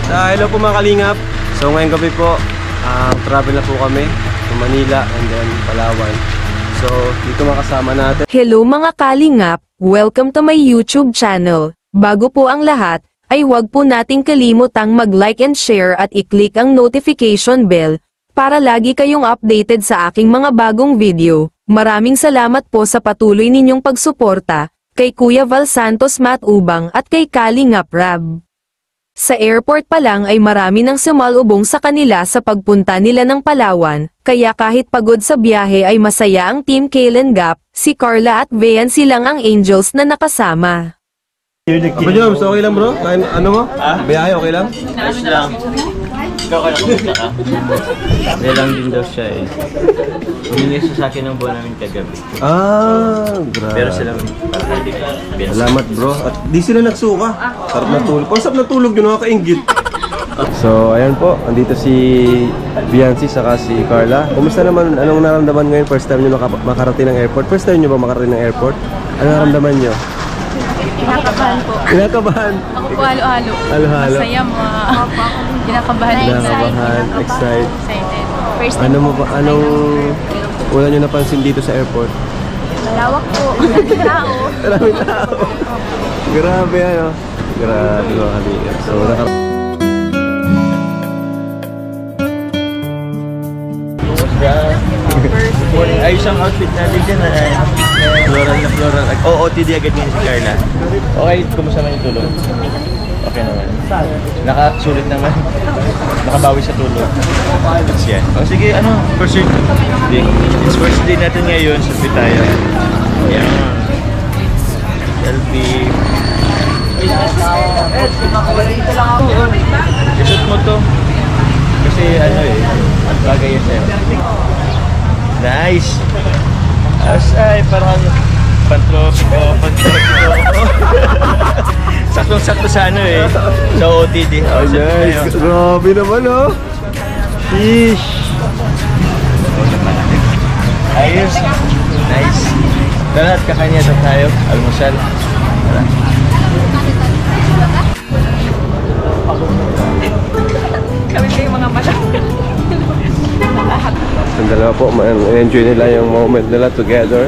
Hello po mga kalingap. So ngayong gabi po, travel na po kami to Manila and then Palawan. So dito makasama natin. Hello mga kalingap, welcome to my YouTube channel. Bago po ang lahat, ay huwag po nating kalimutang mag-like and share at i-click ang notification bell para lagi kayong updated sa aking mga bagong video. Maraming salamat po sa patuloy ninyong pagsuporta kay Kuya Val Santos Matubang at kay Kalingap Rab. Sa airport pa lang ay marami nang sumalubong sa kanila sa pagpunta nila ng Palawan, kaya kahit pagod sa biyahe ay masaya ang Team Kalingap, si Carla at Vean silang ang angels na nakasama. Apa Joms, okay lang bro? Kain, ano mo? Biyahe okay lang? Ayos lang. Ikaw ka na kumusta ka? Hindi lang din daw siya eh. Humingi siya sa akin ng buwan namin kagabi. Grabe. Pero sila hindi ka. Salamat bro. At di sila nagsuka. Sarap na tulog. Kung sarap na tulog yun, nakakaingit. So, ayan po. Andito si Biancy saka si Carla. Kumusta naman? Anong naramdaman ngayon? First time nyo makarating ng airport? First time nyo ba makarating ng airport? Anong naramdaman nyo? Kinakabahan po. Kinakabahan? Ako po halo-halo. Halo-halo? Masaya mo. Kinakabahan. Excited. First Ano mo ba? Anong una nyo napansin dito sa airport? malawak po. Maraming tao. Maraming tao. Grabe ano. Grabe mga kaliga. So, Ayos ang outfit natin dyan na floral na floral. OOTD agad ngayon si Carla. Okay, kumusta man yung tulog? Okay naman. Nakasulit naman. Nakabawi sa tulog. That's yan. O sige, ano? First day. It's first day natin ngayon sa Pitaya. Yan. Selfie. Isot mo to. Kasi ano eh, bagay yan sa'yo. Nice! Ay, parang pantropiko. Saktong-sakto sa ano eh, sa OTD. oh, nice. Grabe naman oh. Sheesh. Ayos. Nice. Tara at kakanya na tayo. Almusal. Tara. Kami pa yung mga malang. Ang dalawa po, enjoy nila yung moment nila together.